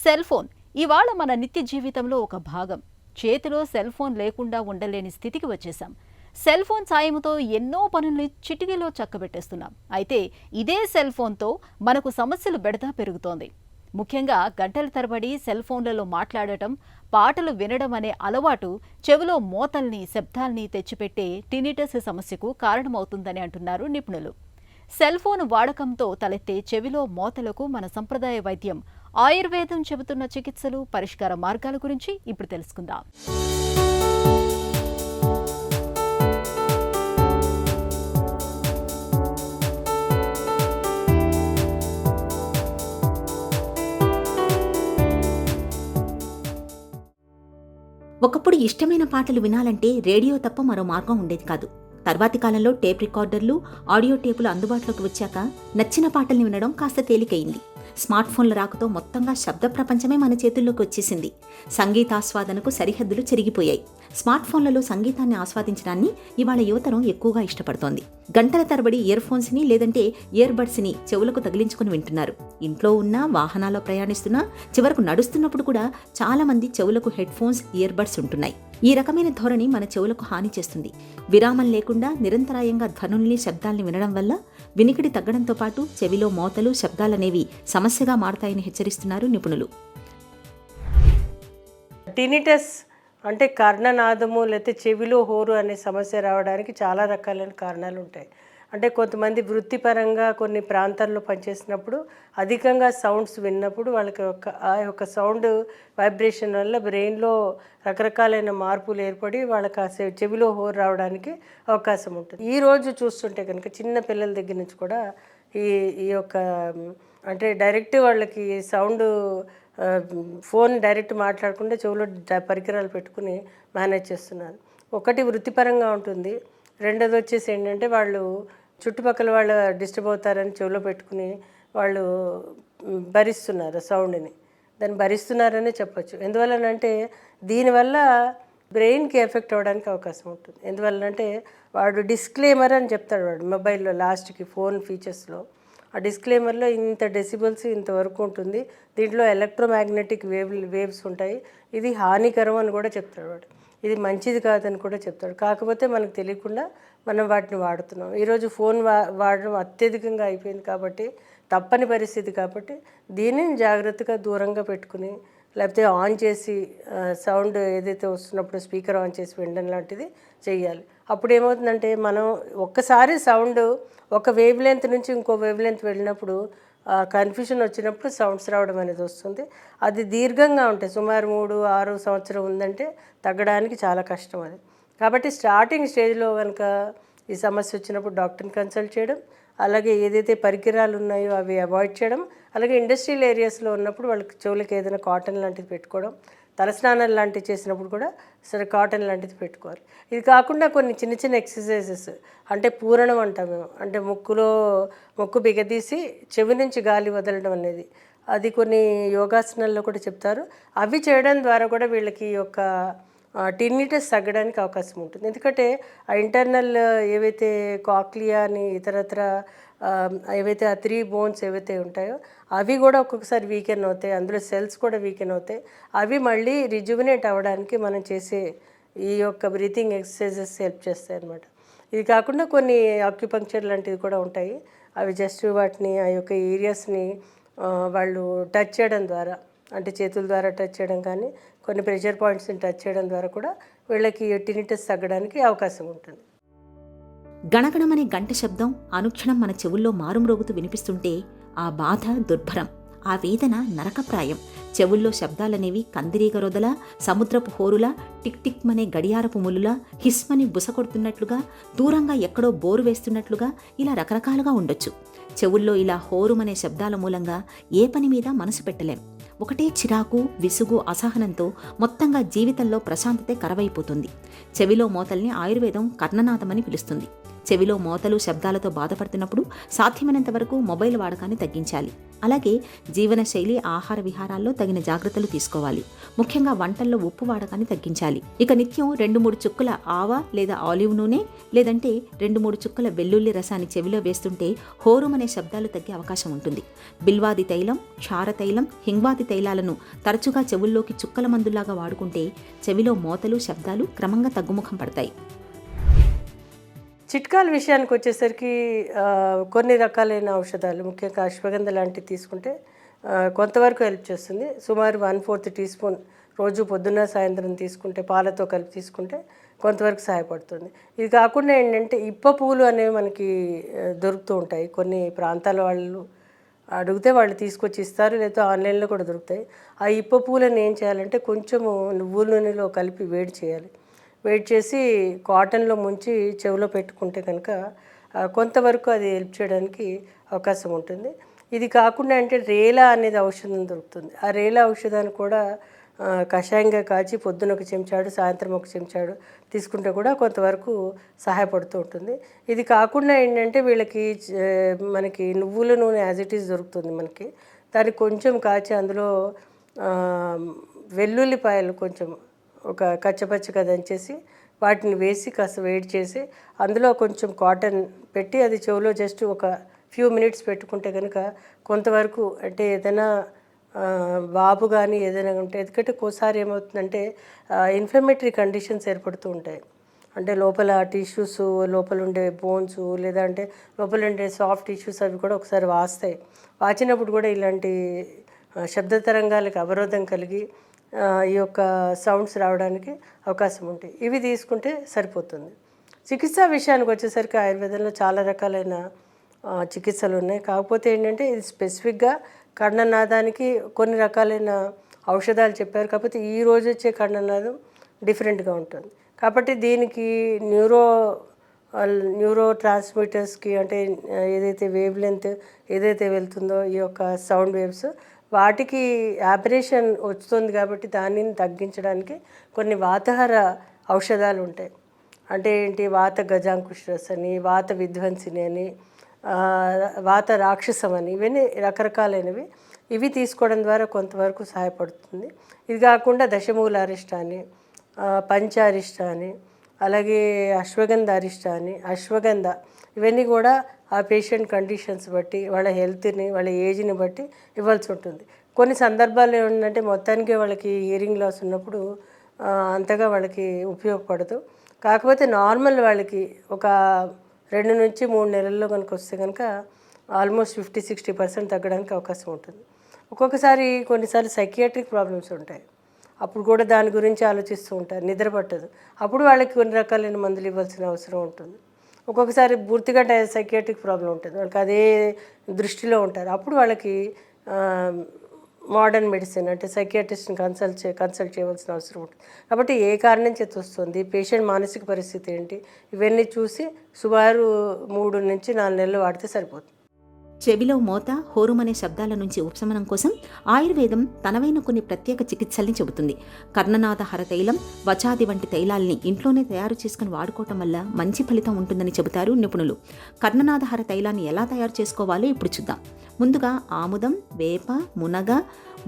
Cell phone ఇవాళ మన నిత్య జీవితంలో ఒక భాగం. చేతిలో సెల్ ఫోన్ లేకుండా ఉండలేని స్థితికి వచ్చేసాం. సెల్ ఫోన్ సాయంతో ఎన్నో పనుల్ని చిటికీలో చక్కబెట్టేస్తున్నాం. అయితే ఇదే సెల్ ఫోన్తో మనకు సమస్యలు బెడద పెరుగుతోంది. ముఖ్యంగా గంటల తరబడి సెల్ ఫోన్లలో మాట్లాడటం, పాటలు వినడం అనే అలవాటు చెవిలో మోతల్ని, శబ్దాల్ని తెచ్చిపెట్టే టినిటస్ సమస్యకు కారణమవుతుందని అంటున్నారు నిపుణులు. సెల్ ఫోన్ వాడకంతో తలెత్తే చెవిలో మోతలకు మన సంప్రదాయ వైద్యం ఆయుర్వేదం చెబుతున్న చికిత్సలు, పరిష్కార మార్గాల గురించి ఇప్పుడు తెలుసుకుందాం. ఒకప్పుడు ఇష్టమైన పాటలు వినాలంటే రేడియో తప్ప మరో మార్గం ఉండేది కాదు. తర్వాతి కాలంలో టేప్ రికార్డర్లు, ఆడియో టేపులు అందుబాటులోకి వచ్చాక నచ్చిన పాటల్ని వినడం కాస్త తేలికయింది. స్మార్ట్ ఫోన్ల రాకతో మొత్తంగా శబ్ద ప్రపంచమే మన చేతుల్లోకి వచ్చేసింది. సంగీతాస్వాదనకు సరిహద్దులు చెరిగిపోయాయి. స్మార్ట్ ఫోన్లలో సంగీతాన్ని ఆస్వాదించడాన్ని ఇవాళ యువతరం ఎక్కువగా ఇష్టపడుతోంది. గంటల తరబడి ఇయర్ ఫోన్స్ని లేదంటే ఇయర్ బడ్స్ని చెవులకు తగిలించుకుని వింటున్నారు. ఇంట్లో ఉన్నా, వాహనాల్లో ప్రయాణిస్తున్నా, చివరకు నడుస్తున్నప్పుడు కూడా చాలా మంది చెవులకు హెడ్ ఫోన్స్, ఇయర్ బడ్స్ ఉంటున్నాయి. ఈ రకమైన ధోరణి మన చెవులకు హాని చేస్తుంది. విరామం లేకుండా నిరంతరాయంగా ధ్వనుల్ని, శబ్దాల్ని వినడం వల్ల వినికిడి తగ్గడంతో పాటు చెవిలో మోతలు, శబ్దాలనేవి సమస్యగా మారతాయని హెచ్చరిస్తున్నారు నిపుణులు. టినిటస్ అంటే కర్ణనాదము లేకపోతే చెవిలో హోరు అనే సమస్య రావడానికి చాలా రకాలైన కారణాలు ఉంటాయి. అంటే కొంతమంది వృత్తిపరంగా కొన్ని ప్రాంతాల్లో పనిచేసినప్పుడు అధికంగా సౌండ్స్ విన్నప్పుడు వాళ్ళకి ఆ యొక్క సౌండ్ వైబ్రేషన్ వల్ల బ్రెయిన్లో రకరకాలైన మార్పులు ఏర్పడి వాళ్ళకి ఆ చెవిలో హోరు రావడానికి అవకాశం ఉంటుంది. ఈరోజు చూస్తుంటే కనుక చిన్న పిల్లల దగ్గర నుంచి కూడా ఈ యొక్క అంటే డైరెక్ట్ వాళ్ళకి సౌండ్ ఫోన్ డైరెక్ట్ మాట్లాడకుండా చెవిలో పరికరాలు పెట్టుకుని మేనేజ్ చేస్తున్నారు. ఒకటి వృత్తిపరంగా ఉంటుంది. రెండోది వచ్చేసి ఏంటంటే వాళ్ళు చుట్టుపక్కల వాళ్ళు డిస్టర్బ్ అవుతారని చెవిలో పెట్టుకుని వాళ్ళు భరిస్తున్నారు సౌండ్ని. దాన్ని భరిస్తున్నారనే చెప్పచ్చు. ఎందువల్లనంటే దీనివల్ల బ్రెయిన్కి ఎఫెక్ట్ అవ్వడానికి అవకాశం ఉంటుంది. ఎందువల్లంటే వాడు డిస్క్లైమర్ అని చెప్తాడు వాడు మొబైల్లో లాస్ట్కి ఫోన్ ఫీచర్స్లో. ఆ డిస్క్లైమర్లో ఇంత డెసిబుల్స్ ఇంతవరకు ఉంటుంది, దీంట్లో ఎలక్ట్రోమాగ్నెటిక్ వేవ్స్ ఉంటాయి, ఇది హానికరం అని కూడా చెప్తాడు వాడు. ఇది మంచిది కాదని కూడా చెప్తాడు. కాకపోతే మనకు తెలియకుండా మనం వాటిని వాడుతున్నాం. ఈరోజు ఫోన్ వాడడం అత్యధికంగా అయిపోయింది కాబట్టి, తప్పని పరిస్థితి కాబట్టి దీనిని జాగ్రత్తగా దూరంగా పెట్టుకుని లేకపోతే ఆన్ చేసి సౌండ్ ఏదైతే వస్తున్నప్పుడు స్పీకర్ ఆన్ చేసి వినడం లాంటిది చేయాలి. అప్పుడు ఏమవుతుందంటే మనం ఒక్కసారి సౌండ్ ఒక వేవ్ లెంత్ నుంచి ఇంకో వేవ్ లెంత్ వెళ్ళినప్పుడు కన్ఫ్యూషన్ వచ్చినప్పుడు సౌండ్స్ రావడం అనేది వస్తుంది. అది దీర్ఘంగా ఉంటాయి. సుమారు 3-6 సంవత్సరం ఉందంటే తగ్గడానికి చాలా కష్టం అది. కాబట్టి స్టార్టింగ్ స్టేజ్లో కనుక ఈ సమస్య వచ్చినప్పుడు డాక్టర్ని కన్సల్ట్ చేయడం, అలాగే ఏదైతే పరికరాలు ఉన్నాయో అవి అవాయిడ్ చేయడం, అలాగే ఇండస్ట్రియల్ ఏరియాస్లో ఉన్నప్పుడు వాళ్ళకి చెవులకి ఏదైనా కాటన్ లాంటిది పెట్టుకోవడం, తలస్నానాలు లాంటివి చేసినప్పుడు కూడా సరే కాటన్ లాంటిది పెట్టుకోవాలి. ఇది కాకుండా కొన్ని చిన్న చిన్న ఎక్సర్సైజెస్ అంటే పూరణం అంటాం మేము, అంటే ముక్కు బిగదీసి చెవి నుంచి గాలి వదలడం అనేది, అది కొన్ని యోగాసనాల్లో కూడా చెప్తారు. అవి చేయడం ద్వారా కూడా వీళ్ళకి ఈ యొక్క టినిటస్ తగ్గడానికి అవకాశం ఉంటుంది. ఎందుకంటే ఆ ఇంటర్నల్ ఏవైతే కాక్లియా అని ఇతరత్ర ఏవైతే ఆ 3 బోన్స్ ఏవైతే ఉంటాయో అవి కూడా ఒక్కొక్కసారి వీకెన్ అవుతాయి. అందులో సెల్స్ కూడా వీకెన్ అవుతాయి. అవి మళ్ళీ రిజ్యుమినేట్ అవ్వడానికి మనం చేసే ఈ యొక్క బ్రీతింగ్ ఎక్సర్సైజెస్ హెల్ప్ చేస్తాయి అన్నమాట. ఇది కాకుండా కొన్ని ఆక్యుపంక్చర్ లాంటివి కూడా ఉంటాయి. అవి జస్ట్ వాటిని ఆ యొక్క ఏరియాస్ని వాళ్ళు టచ్ చేయడం ద్వారా, అంటే చేతుల ద్వారా టచ్ చేయడం కానీ కొన్ని ప్రెషర్ పాయింట్స్ని టచ్ చేయడం ద్వారా కూడా వీళ్ళకి టినిటస్ తగ్గడానికి అవకాశం ఉంటుంది. గణగణమనే గంట శబ్దం అనుక్షణం మన చెవుల్లో మారుమ్రోగుతూ వినిపిస్తుంటే ఆ బాధ దుర్భరం, ఆ వేదన నరకప్రాయం. చెవుల్లో శబ్దాలనేవి కందిరీగ రొదల, సముద్రపు హోరులా, టిక్ టిక్ మనే గడియారపు ములులా, హిస్మని బుసకొడుతున్నట్లుగా, దూరంగా ఎక్కడో బోరు వేస్తున్నట్లుగా, ఇలా రకరకాలుగా ఉండొచ్చు. చెవుల్లో ఇలా హోరుమనే శబ్దాల మూలంగా ఏ పని మీద మనసు పెట్టలేం. ఒకటే చిరాకు, విసుగు, అసహనంతో మొత్తంగా జీవితంలో ప్రశాంతతే కరవైపోతుంది. చెవిలో మోతల్ని ఆయుర్వేదం కర్ణనాదమని పిలుస్తుంది. చెవిలో మోతలు శబ్దాలతో బాధపడుతున్నప్పుడు సాధ్యమైనంత వరకు మొబైల్ వాడకాన్ని తగ్గించాలి. అలాగే జీవనశైలి, ఆహార విహారాల్లో తగిన జాగ్రత్తలు తీసుకోవాలి. ముఖ్యంగా వంటల్లో ఉప్పు వాడకాన్ని తగ్గించాలి. ఇక నిత్యం 2-3 చుక్కల ఆవ లేదా ఆలివ్ నూనె లేదంటే 2-3 చుక్కల వెల్లుల్లి రసాన్ని చెవిలో వేస్తుంటే హోరుమనే శబ్దాలు తగ్గే అవకాశం ఉంటుంది. బిల్వాది తైలం, క్షార తైలం, హింగ్వాది తైలాలను తరచుగా చెవుల్లోకి చుక్కల మందులాగా వాడుకుంటే చెవిలో మోతలు శబ్దాలు క్రమంగా తగ్గుముఖం పడతాయి. చిట్కాల విషయానికి వచ్చేసరికి కొన్ని రకాలైన ఔషధాలు, ముఖ్యంగా అశ్వగంధ లాంటివి తీసుకుంటే కొంతవరకు హెల్ప్ చేస్తుంది. సుమారు 1/4 టీ స్పూన్ రోజు పొద్దున్న సాయంత్రం తీసుకుంటే, పాలతో కలిపి తీసుకుంటే కొంతవరకు సహాయపడుతుంది. ఇది కాకుండా ఏంటంటే ఇప్ప పూలు అనేవి మనకి దొరుకుతూ ఉంటాయి. కొన్ని ప్రాంతాల వాళ్ళు అడిగితే వాళ్ళు తీసుకొచ్చి ఇస్తారు, లేదా ఆన్లైన్లో కూడా దొరుకుతాయి. ఆ ఇప్ప పూలను ఏం చేయాలంటే కొంచెము నువ్వుల నూనెలో కలిపి వేడి చేయాలి. వేడి చేసి కాటన్లో ముంచి చెవిలో పెట్టుకుంటే కనుక కొంతవరకు అది హెల్ప్ చేయడానికి అవకాశం ఉంటుంది. ఇది కాకుండా అంటే రేలా అనేది ఔషధం దొరుకుతుంది. ఆ రేలా ఔషధాన్ని కూడా కషాయంగా కాచి పొద్దున 1 చెంచాడు, సాయంత్రం 1 చెంచాడు తీసుకుంటే కూడా కొంతవరకు సహాయపడుతూ ఉంటుంది. ఇది కాకుండా ఏంటంటే వీళ్ళకి మనకి నువ్వుల నూనె యాజ్ ఇట్ ఈజ్ దొరుకుతుంది మనకి. దాన్ని కొంచెం కాచి అందులో వెల్లుల్లిపాయలు కొంచెం ఒక కచ్చపచ్చగా దంచేసి వాటిని వేసి కాస్త వేడి చేసి అందులో కొంచెం కాటన్ పెట్టి అది చెవిలో జస్ట్ ఒక ఫ్యూ మినిట్స్ పెట్టుకుంటే కనుక కొంతవరకు అంటే ఏదైనా వాపు కానీ ఏదైనా ఉంటే, ఎందుకంటే ఒక్కోసారి ఏమవుతుందంటే ఇన్ఫ్లమేటరీ కండిషన్స్ ఏర్పడుతూ ఉంటాయి. అంటే లోపల టిష్యూస్, లోపల ఉండే బోన్స్ లేదా అంటే లోపల ఉండే సాఫ్ట్ టిష్యూస్ అవి కూడా ఒకసారి వాస్తాయి. వాచినప్పుడు కూడా ఇలాంటి శబ్ద తరంగాలకు అవరోధం కలిగి ఈ యొక్క సౌండ్స్ రావడానికి అవకాశం ఉంటాయి. ఇవి తీసుకుంటే సరిపోతుంది. చికిత్సా విషయానికి వచ్చేసరికి ఆయుర్వేదంలో చాలా రకాలైన చికిత్సలు ఉన్నాయి. కాకపోతే ఏంటంటే ఇది స్పెసిఫిక్గా కర్ణనాదానికి కొన్ని రకాలైన ఔషధాలు చెప్పారు. కాకపోతే ఈ రోజు వచ్చే కర్ణనాదం డిఫరెంట్గా ఉంటుంది. కాబట్టి దీనికి న్యూరో ట్రాన్స్మిటర్స్కి అంటే ఏదైతే వేవ్ లెంత్ ఏదైతే వెళ్తుందో ఈ యొక్క సౌండ్ వేవ్స్ వాటికి ఆపరేషన్ వస్తుంది. కాబట్టి దానిని తగ్గించడానికి కొన్ని వాతహార ఔషధాలు ఉంటాయి. అంటే ఏంటి, వాత గజాంకుశ్రస్ అని, వాత విధ్వంసిని అని, వాత రాక్షసం అని, ఇవన్నీ రకరకాలైనవి. ఇవి తీసుకోవడం ద్వారా కొంతవరకు సహాయపడుతుంది. ఇది కాకుండా దశమూల అరిష్ట అని, పంచారిష్ట అని, అలాగే అశ్వగంధ అరిష్ట అని, అశ్వగంధ, ఇవన్నీ కూడా ఆ పేషెంట్ కండిషన్స్ బట్టి, వాళ్ళ హెల్త్ని, వాళ్ళ ఏజ్ని బట్టి ఇవ్వాల్సి ఉంటుంది. కొన్ని సందర్భాల్లో ఏంటంటే మొత్తానికి వాళ్ళకి హియరింగ్ లాస్ ఉన్నప్పుడు అంతగా వాళ్ళకి ఉపయోగపడదు. కాకపోతే నార్మల్ వాళ్ళకి ఒక 2 నుంచి 3 నెలల్లో కనుక వస్తే కనుక ఆల్మోస్ట్ 50-60% తగ్గడానికి అవకాశం ఉంటుంది. ఒక్కొక్కసారి కొన్నిసార్లు సైకియాట్రిక్ ప్రాబ్లమ్స్ ఉంటాయి. అప్పుడు కూడా దాని గురించి ఆలోచిస్తూ ఉంటారు, నిద్ర పట్టదు. అప్పుడు వాళ్ళకి కొన్ని రకాలైన మందులు ఇవ్వాల్సిన అవసరం ఉంటుంది. ఒక్కొక్కసారి పూర్తిగా సైకియాట్రిక్ ప్రాబ్లం ఉంటుంది, వాళ్ళకి అదే దృష్టిలో ఉంటారు. అప్పుడు వాళ్ళకి మోడర్న్ మెడిసిన్ అంటే సైకియాట్రిస్ట్ని కన్సల్ట్ చేయవలసిన అవసరం ఉంటుంది. కాబట్టి ఏ కారణం చేత వస్తుంది, పేషెంట్ మానసిక పరిస్థితి ఏంటి, ఇవన్నీ చూసి సుమారు 3 నుంచి 4 నెలలు వాడితే సరిపోతుంది. చెవిలో మోత, హోరుమనే శబ్దాల నుంచి ఉపశమనం కోసం ఆయుర్వేదం తనవైన కొన్ని ప్రత్యేక చికిత్సల్ని చెబుతుంది. కర్ణనాద హర తైలం, వచాది వంటి తైలాల్ని ఇంట్లోనే తయారు చేసుకుని వాడుకోవటం వల్ల మంచి ఫలితం ఉంటుందని చెబుతారు నిపుణులు. కర్ణనాద హర తైలాన్ని ఎలా తయారు చేసుకోవాలో ఇప్పుడు చూద్దాం. ముందుగా ఆముదం, వేప, మునగ,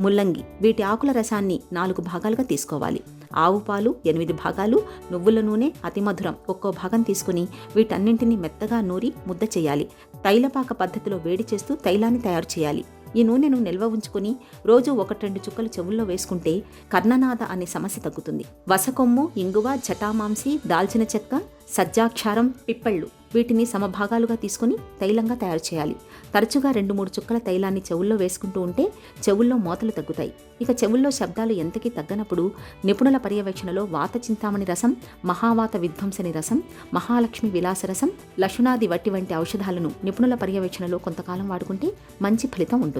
ముల్లంగి వీటి ఆకుల రసాన్ని 4 భాగాలుగా తీసుకోవాలి. ఆవు పాలు 8 భాగాలు, నువ్వుల నూనె అతి మధురం ఒక్కో భాగం తీసుకుని వీటన్నింటినీ మెత్తగా నూరి ముద్ద చేయాలి. తైలపాక పద్ధతిలో వేడి చేస్తూ తైలాన్ని తయారు చేయాలి. ఈ నూనెను నిల్వ ఉంచుకుని రోజు 1-2 చుక్కలు చెవుల్లో వేసుకుంటే కర్ణనాద అనే సమస్య తగ్గుతుంది. వసకొమ్ము, ఇంగువ, జటామాంసి, దాల్చిన చెక్క, సజ్జాక్షారం, పిప్పళ్ళు వీటిని సమభాగాలుగా తీసుకుని తైలంగా తయారు చేయాలి. తరచుగా 2-3 చుక్కల తైలాన్ని చెవుల్లో వేసుకుంటూ ఉంటే చెవుల్లో మోతలు తగ్గుతాయి. ఇక చెవుల్లో శబ్దాలు ఎంతకీ తగ్గనప్పుడు నిపుణుల పర్యవేక్షణలో వాత చింతామణి రసం, మహావాత విధ్వంసని రసం, మహాలక్ష్మి విలాస రసం, లశునాది వట్టి వంటి ఔషధాలను నిపుణుల పర్యవేక్షణలో కొంతకాలం వాడుకుంటే మంచి ఫలితం ఉంటుంది.